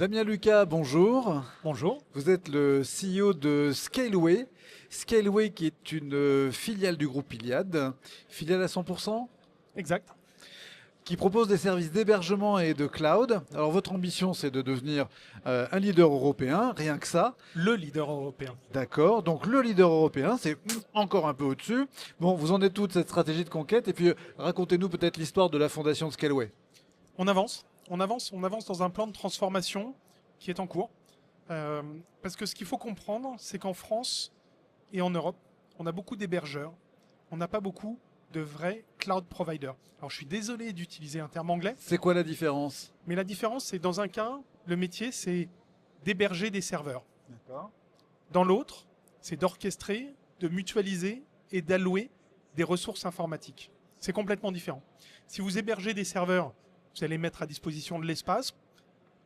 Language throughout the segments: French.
Damien Lucas, bonjour. Bonjour. Vous êtes le CEO de Scaleway. Scaleway qui est une filiale du groupe Iliad, filiale à 100%, Exact. qui propose des services d'hébergement et de cloud. Alors votre ambition c'est de devenir un leader européen, rien que ça. Le leader européen. D'accord, donc le leader européen, c'est encore un peu au-dessus. Bon, vous en êtes toute cette stratégie de conquête et puis racontez-nous peut-être l'histoire de la fondation de Scaleway. On avance. On avance dans un plan de transformation qui est en cours. Parce que ce qu'il faut comprendre, c'est qu'en France et en Europe, on a beaucoup d'hébergeurs. On n'a pas beaucoup de vrais cloud providers. Alors je suis désolé d'utiliser un terme anglais, C'est quoi la différence? mais la différence, c'est dans un cas, le métier, c'est d'héberger des serveurs. D'accord. Dans l'autre, c'est d'orchestrer, de mutualiser et d'allouer des ressources informatiques. C'est complètement différent. Si vous hébergez des serveurs, vous allez mettre à disposition de l'espace,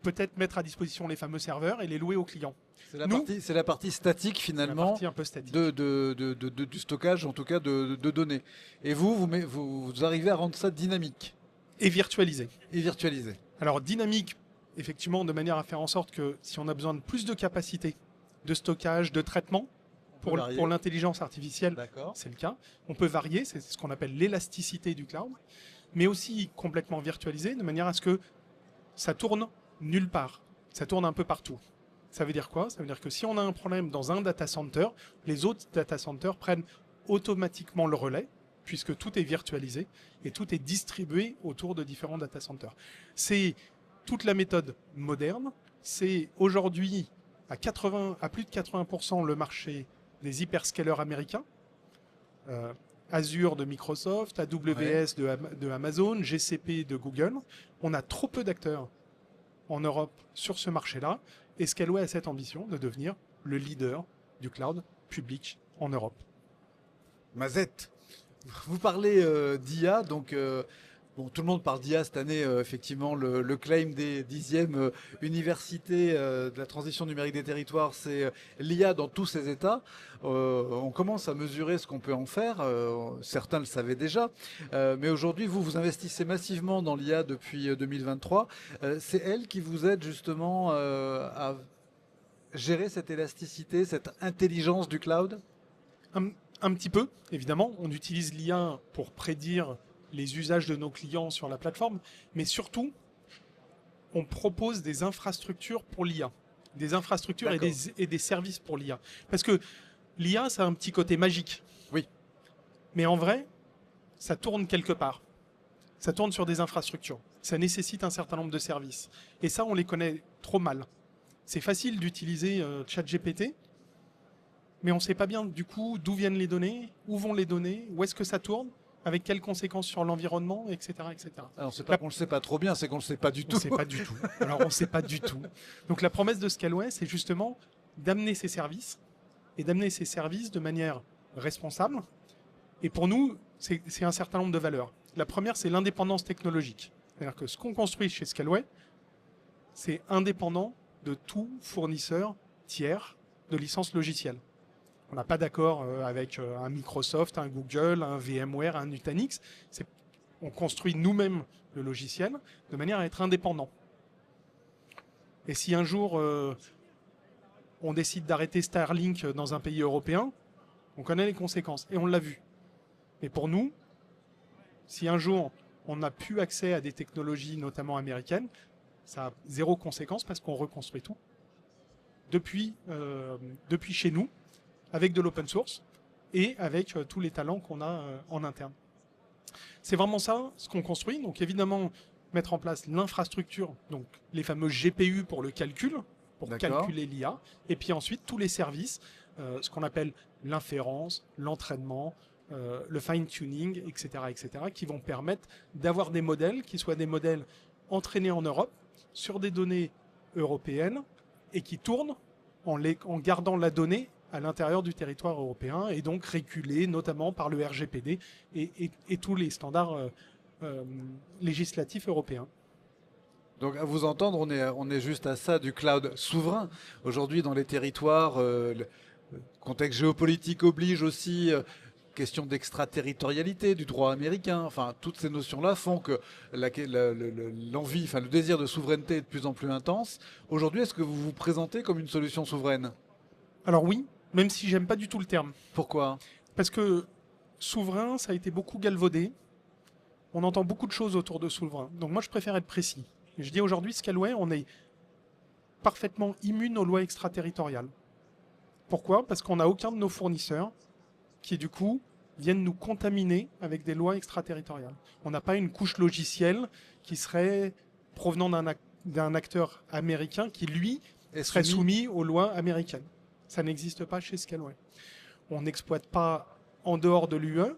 peut-être mettre à disposition les fameux serveurs et les louer aux clients. C'est la partie statique C'est la finalement partie un peu statique. du stockage, en tout cas de données. Et vous arrivez à rendre ça dynamique Et virtualiser. et virtualisé. Alors dynamique, effectivement, de manière à faire en sorte que si on a besoin de plus de capacité de stockage, de traitement, pour l'intelligence artificielle, D'accord. c'est le cas. On peut varier, c'est ce qu'on appelle l'élasticité du cloud, mais aussi complètement virtualisé, de manière à ce que ça tourne nulle part. Ça tourne un peu partout. Ça veut dire quoi? Ça veut dire que si on a un problème dans un data center, les autres data centers prennent automatiquement le relais, puisque tout est virtualisé et tout est distribué autour de différents data centers. C'est toute la méthode moderne. C'est aujourd'hui à plus de 80% le marché des hyperscalers américains. Azure de Microsoft, AWS de Amazon, GCP de Google. On a trop peu d'acteurs en Europe sur ce marché-là. Et Scaleway a cette ambition de devenir le leader du cloud public en Europe. Mazette, vous parlez d'IA, donc bon, tout le monde parle d'IA cette année, effectivement, le claim des 10e universités de la transition numérique des territoires, c'est l'IA dans tous ses états. On commence à mesurer ce qu'on peut en faire, certains le savaient déjà, mais aujourd'hui, vous investissez massivement dans l'IA depuis 2023. C'est elle qui vous aide justement à gérer cette élasticité, cette intelligence du cloud? Un petit peu, évidemment. On utilise l'IA pour prédire les usages de nos clients sur la plateforme, mais surtout, on propose des infrastructures pour l'IA, des infrastructures et des services pour l'IA. Parce que l'IA, ça a un petit côté magique. Oui. Mais en vrai, ça tourne quelque part. Ça tourne sur des infrastructures. Ça nécessite un certain nombre de services. Et ça, on les connaît trop mal. C'est facile d'utiliser ChatGPT, mais on ne sait pas bien du coup d'où viennent les données, où vont les données, où est-ce que ça tourne, avec quelles conséquences sur l'environnement, etc. etc. Alors c'est pas qu'on le sait pas trop bien, c'est qu'on le sait pas du tout. On ne sait pas du tout. Alors on ne sait pas du tout. Donc la promesse de Scaleway, c'est justement d'amener ces services, et d'amener ces services de manière responsable. Et pour nous, c'est un certain nombre de valeurs. La première, c'est l'indépendance technologique. C'est-à-dire que ce qu'on construit chez Scaleway, c'est indépendant de tout fournisseur tiers de licence logicielle. On n'a pas d'accord avec un Microsoft, un Google, un VMware, un Nutanix. On construit nous-mêmes le logiciel de manière à être indépendant. Et si un jour on décide d'arrêter Starlink dans un pays européen, on connaît les conséquences et on l'a vu. Mais pour nous, si un jour on n'a plus accès à des technologies notamment américaines, ça a zéro conséquence parce qu'on reconstruit tout depuis chez nous, avec de l'open source et avec tous les talents qu'on a en interne. C'est vraiment ça ce qu'on construit. Donc évidemment, mettre en place l'infrastructure, donc les fameux GPU pour le calcul, pour calculer l'IA, et puis ensuite tous les services, ce qu'on appelle l'inférence, l'entraînement, le fine-tuning, etc., etc., qui vont permettre d'avoir des modèles qui soient des modèles entraînés en Europe sur des données européennes et qui tournent en gardant la donnée à l'intérieur du territoire européen et donc régulés notamment par le RGPD et tous les standards législatifs européens. Donc à vous entendre, on est juste à ça du cloud souverain. Aujourd'hui dans les territoires, le contexte géopolitique oblige aussi question d'extraterritorialité, du droit américain. Enfin, toutes ces notions-là font que l'envie, enfin le désir de souveraineté est de plus en plus intense. Aujourd'hui, est-ce que vous vous présentez comme une solution souveraine? Alors oui, même si j'aime pas du tout le terme. Pourquoi? Parce que souverain, ça a été beaucoup galvaudé. On entend beaucoup de choses autour de souverain. Donc moi, je préfère être précis. Je dis aujourd'hui, Scaleway, on est parfaitement immune aux lois extraterritoriales. Pourquoi? Parce qu'on n'a aucun de nos fournisseurs qui, du coup, viennent nous contaminer avec des lois extraterritoriales. On n'a pas une couche logicielle qui serait provenant d'un acteur américain qui, lui, serait soumis aux lois américaines. Ça n'existe pas chez Scaleway. On n'exploite pas en dehors de l'UE,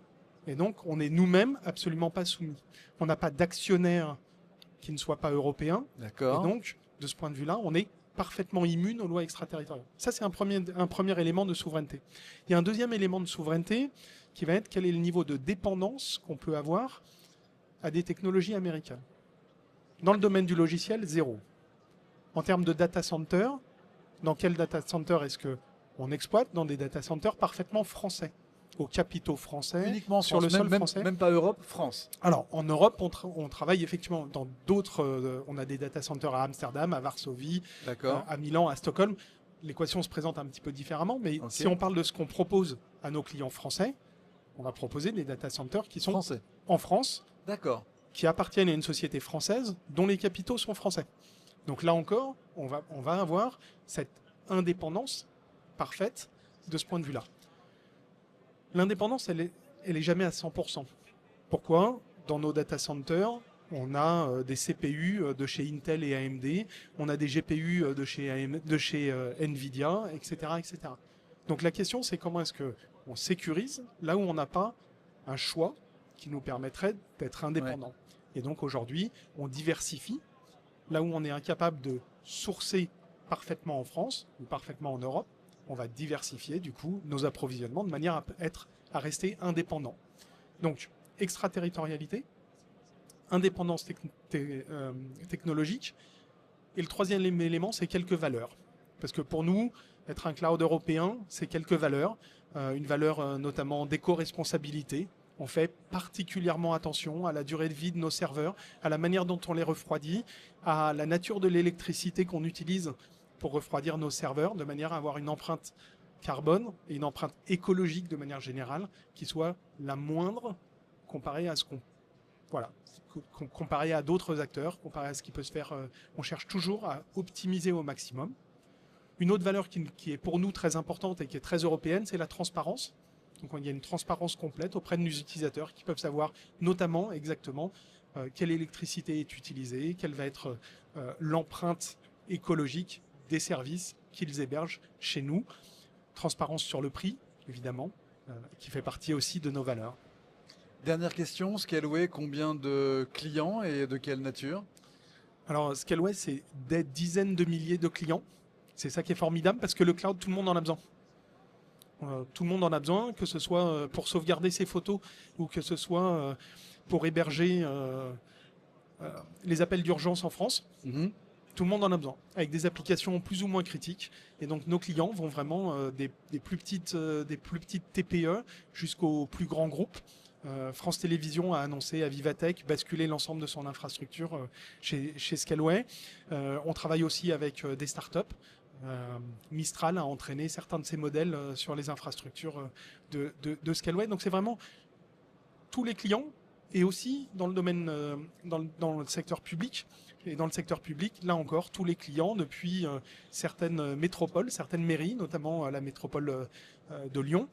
et donc on est nous-mêmes absolument pas soumis. On n'a pas d'actionnaire qui ne soit pas européen, D'accord. et donc, de ce point de vue-là, on est parfaitement immune aux lois extraterritoriales. Ça, c'est un premier élément de souveraineté. Il y a un deuxième élément de souveraineté qui va être quel est le niveau de dépendance qu'on peut avoir à des technologies américaines. Dans le domaine du logiciel, zéro. En termes de data center, dans quel data center est-ce qu'on exploite? Dans des data centers parfaitement français, aux capitaux français, Uniquement sur le sol français. Même pas Europe, France. Alors, en Europe, on travaille effectivement dans d'autres... on a des data centers à Amsterdam, à Varsovie, à Milan, à Stockholm. L'équation se présente un petit peu différemment, mais si on parle de ce qu'on propose à nos clients français, on va proposer des data centers qui sont en France, qui appartiennent à une société française dont les capitaux sont français. Donc là encore, on va avoir cette indépendance parfaite de ce point de vue-là. L'indépendance, elle est jamais à 100%. Pourquoi? Dans nos data centers, on a des CPU de chez Intel et AMD, on a des GPU de chez Nvidia, etc., etc. Donc la question, c'est comment est-ce qu'on sécurise là où on n'a pas un choix qui nous permettrait d'être indépendant. Et donc aujourd'hui, on diversifie. Là où on est incapable de sourcer parfaitement en France ou parfaitement en Europe, on va diversifier du coup nos approvisionnements de manière à rester indépendant. Donc extraterritorialité, indépendance technologique, et le troisième élément, c'est quelques valeurs. Parce que pour nous, être un cloud européen, c'est quelques valeurs, une valeur notamment d'éco-responsabilité. On fait particulièrement attention à la durée de vie de nos serveurs, à la manière dont on les refroidit, à la nature de l'électricité qu'on utilise pour refroidir nos serveurs, de manière à avoir une empreinte carbone et une empreinte écologique de manière générale qui soit la moindre comparée à comparé à d'autres acteurs, comparé à ce qui peut se faire. On cherche toujours à optimiser au maximum. Une autre valeur qui est pour nous très importante et qui est très européenne, c'est la transparence. Donc il y a une transparence complète auprès de nos utilisateurs qui peuvent savoir notamment exactement quelle électricité est utilisée, quelle va être l'empreinte écologique des services qu'ils hébergent chez nous. Transparence sur le prix, évidemment, qui fait partie aussi de nos valeurs. Dernière question, Scaleway, combien de clients et de quelle nature? Alors Scaleway, c'est des dizaines de milliers de clients. C'est ça qui est formidable parce que le cloud, tout le monde en a besoin. Tout le monde en a besoin, que ce soit pour sauvegarder ses photos ou que ce soit pour héberger les appels d'urgence en France. Tout le monde en a besoin, avec des applications plus ou moins critiques. Et donc nos clients vont vraiment des plus petites TPE jusqu'aux plus grands groupes. France Télévisions a annoncé à Vivatech basculer l'ensemble de son infrastructure chez Scaleway. On travaille aussi avec des startups. Mistral a entraîné certains de ces modèles sur les infrastructures de Scaleway. Donc c'est vraiment tous les clients et aussi dans le domaine, dans le secteur public. Et dans le secteur public, là encore, tous les clients depuis certaines métropoles, certaines mairies, notamment la métropole de Lyon,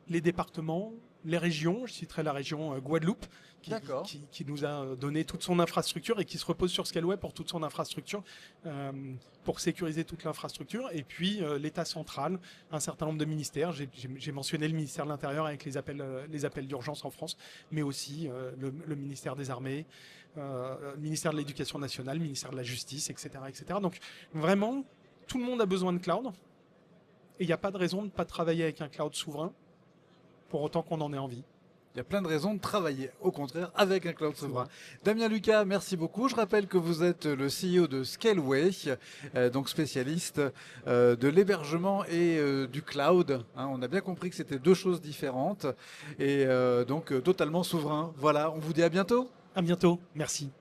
les départements, les régions, je citerai la région Guadeloupe, qui nous a donné toute son infrastructure et qui se repose sur Scaleway pour toute son infrastructure, pour sécuriser toute l'infrastructure. Et puis l'État central, un certain nombre de ministères. J'ai mentionné le ministère de l'Intérieur avec les appels d'urgence en France, mais aussi le ministère des Armées, le ministère de l'Éducation nationale, le ministère de la Justice, etc., etc. Donc vraiment, tout le monde a besoin de cloud. Et il n'y a pas de raison de ne pas travailler avec un cloud souverain pour autant qu'on en ait envie. il y a plein de raisons de travailler, au contraire, avec un cloud souverain. Damien Lucas, merci beaucoup. Je rappelle que vous êtes le CEO de Scaleway, donc spécialiste de l'hébergement et du cloud. Hein, on a bien compris que c'était deux choses différentes et donc totalement souverain. Voilà, on vous dit à bientôt. À bientôt. Merci.